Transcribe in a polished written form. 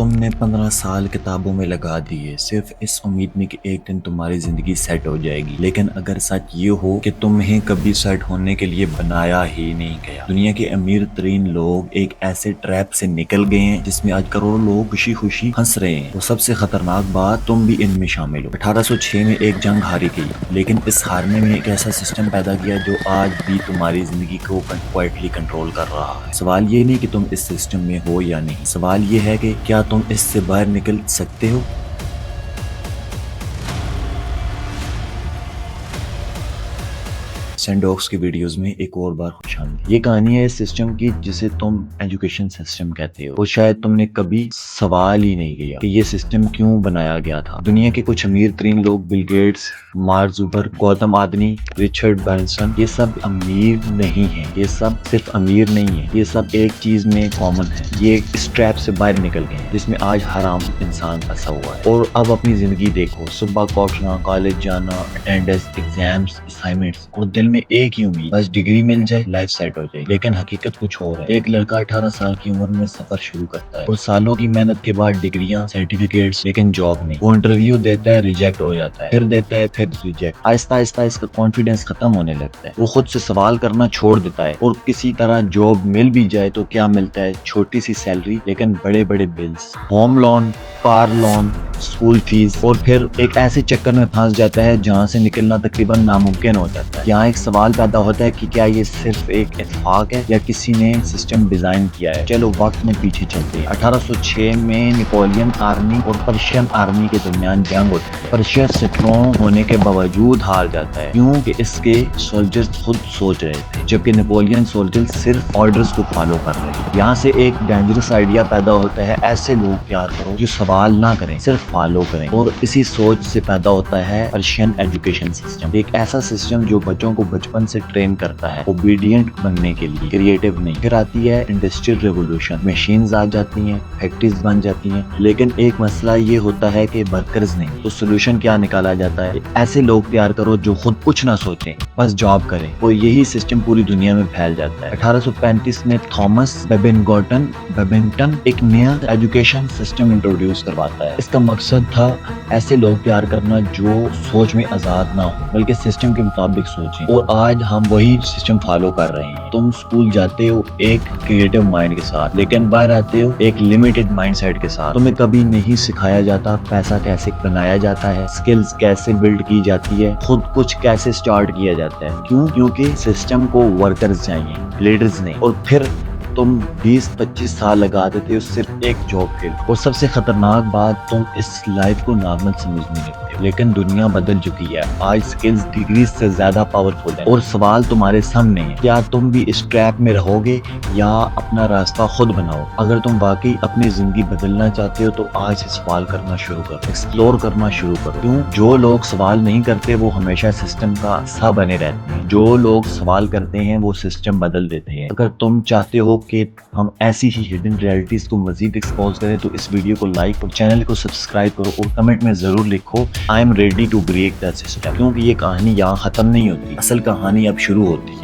تم نے 15 سال کتابوں میں لگا دیے صرف اس امید میں کہ ایک دن تمہاری زندگی سیٹ ہو جائے گی، لیکن اگر سچ یہ ہو کہ تمہیں کبھی سیٹ ہونے کے لیے بنایا ہی نہیں گیا۔ دنیا کے امیر ترین لوگ ایک ایسے ٹریپ سے نکل گئے ہیں جس میں آج کروڑوں لوگ خوشی خوشی ہنس رہے ہیں۔ وہ سب سے خطرناک بات، تم بھی ان میں شامل ہو۔ 1806 میں ایک جنگ ہاری گئی، لیکن اس ہارنے میں ایک ایسا سسٹم پیدا کیا جو آج بھی تمہاری زندگی کو کوائٹلی کنٹرول کر رہا ہے۔ سوال یہ نہیں کہ تم اس سسٹم میں ہو یا نہیں، سوال یہ ہے کہ کیا تم اس سے باہر نکل سکتے ہو؟ سینڈوکس کی ویڈیوز میں ایک اور بار خوش آمدید۔ یہ کہانی ہے اس سسٹم کی جسے تم ایجوکیشن سسٹم کہتے ہو، اور شاید تم نے کبھی سوال ہی نہیں کیا کہ یہ سسٹم کیوں بنایا گیا تھا۔ دنیا کے کچھ امیر ترین لوگ، Bill Gates, Mark Zuckerberg, Gautam Adani, Richard Branson, یہ سب امیر نہیں ہیں، یہ سب صرف امیر نہیں ہیں، یہ سب ایک چیز میں کامن ہے، یہ اس ٹریپ سے باہر نکل گئے ہیں جس میں آج ہر عام انسان پھنسا ہوا ہے۔ اور اب اپنی زندگی دیکھو، صبح کو اٹھنا، کالج جانا، اٹینڈنس، ایگزامز، اسائنمنٹس، اور دل میں ایک ہی امید، بس ڈگری مل جائے، لائف سیٹ ہو جائے۔ لیکن حقیقت کچھ اور ہے۔ ایک لڑکا 18 سال کی عمر میں سفر شروع کرتا ہے، اور سالوں کی محنت کے بعد ڈگریاں، سرٹیفکیٹس، لیکن جاب نہیں۔ وہ انٹرویو دیتا ہے، ریجیکٹ ہو جاتا ہے، پھر دیتا ہے، پھر ریجیکٹ۔ آہستہ آہستہ اس کا کانفیڈنس ختم ہونے لگتا ہے، وہ خود سے سوال کرنا چھوڑ دیتا ہے، اور کسی طرح جاب مل بھی جائے تو کیا ملتا ہے؟ چھوٹی سی سیلری لیکن بڑے بڑے bills, home loan, car loan, school fees, اور پھر ایک ایسے چکر میں پھنس جاتا ہے جہاں سے نکلنا تقریباً ناممکن ہو جاتا ہے۔ یہاں ایک سوال پیدا ہوتا ہے کہ کیا یہ صرف ایک اتفاق ہے یا کسی نے سسٹم ڈیزائن کیا ہے؟ چلو وقت میں پیچھے چلتے ہیں۔ 1806 میں نیپولین آرمی اور پرشین آرمی کے درمیان جنگ ہوتی ہے۔ پرشیا اسٹرانگ ہونے کے باوجود ہار جاتا ہے کیونکہ اس کے سولجرز خود سوچ رہے تھے، جبکہ نیپولین سولجرز صرف آرڈرز کو فالو کر رہے تھے۔ یہاں سے ایک ڈینجرس آئیڈیا پیدا ہوتا ہے، ایسے لوگ تیار کرو جو سوال نہ کریں، صرف فالو کریں۔ اور اسی سوچ سے پیدا ہوتا ہے پرشین ایجوکیشن سسٹم، ایک ایسا سسٹم جو بچوں کو بچپن سے ٹرین کرتا ہے اوبیڈینٹ بننے کے لیے، کریٹو نہیں۔ پھر آتی ہے انڈسٹریل ریولوشن، مشینز آ جاتی ہیں، فیکٹریز بن جاتی ہیں، لیکن ایک مسئلہ یہ ہوتا ہے کہ ورکرز نہیں۔ تو سولوشن کیا نکالا جاتا ہے؟ ایسے لوگ تیار کرو جو خود کچھ نہ سوچیں، بس جاب کریں، اور یہی سسٹم پوری دنیا میں پھیل جاتا ہے۔ 1835 میں تھامس بیبنگٹن ایک نیا ایجوکیشن سسٹم انٹروڈیوس کرواتا ہے۔ اس کا مقصد تھا ایسے لوگ تیار کرنا جو سوچ میں آزاد نہ ہو بلکہ سسٹم کے مطابق سوچیں، اور آج ہم وہی سسٹم فالو کر رہے ہیں۔ تم اسکول جاتے ہو ایک کریٹو مائنڈ کے ساتھ، لیکن باہر آتے ہو ایک لمیٹڈ مائنڈ سیٹ کے ساتھ۔ تمہیں کبھی نہیں سکھایا جاتا پیسہ کیسے بنایا جاتا ہے، سکلز کیسے بلڈ کی جاتی ہے، خود کچھ کیسے سٹارٹ کیا جاتا ہے۔ کیونکہ سسٹم کو ورکرز چاہیے، لیڈرز نہیں۔ اور پھر تم 20-25 سال لگا دیتے ہو صرف ایک جاب کے لیے، اور سب سے خطرناک بات، تم اس لائف کو نارمل سمجھنے لگتے ہو۔ لیکن دنیا بدل چکی ہے، آج سکلز ڈگریز سے زیادہ پاورفل ہے، اور سوال تمہارے سامنے ہے، کیا تم بھی اس ٹریپ میں رہو گے یا اپنا راستہ خود بناؤ؟ اگر تم واقعی اپنی زندگی بدلنا چاہتے ہو تو آج سے سوال کرنا شروع کرو، ایکسپلور کرنا شروع کرو۔ جو لوگ سوال نہیں کرتے وہ ہمیشہ سسٹم کا حصہ بنے رہتے ہیں، جو لوگ سوال کرتے ہیں وہ سسٹم بدل دیتے ہیں۔ اگر تم چاہتے ہو کہ ہم ایسی ہی ہڈن ریئلٹیز کو مزید ایکسپوز کریں تو اس ویڈیو کو لائک اور چینل کو سبسکرائب کرو، اور کمنٹ میں ضرور لکھو I am ready to break the system، کیونکہ یہ کہانی یہاں ختم نہیں ہوتی، اصل کہانی اب شروع ہوتی ہے۔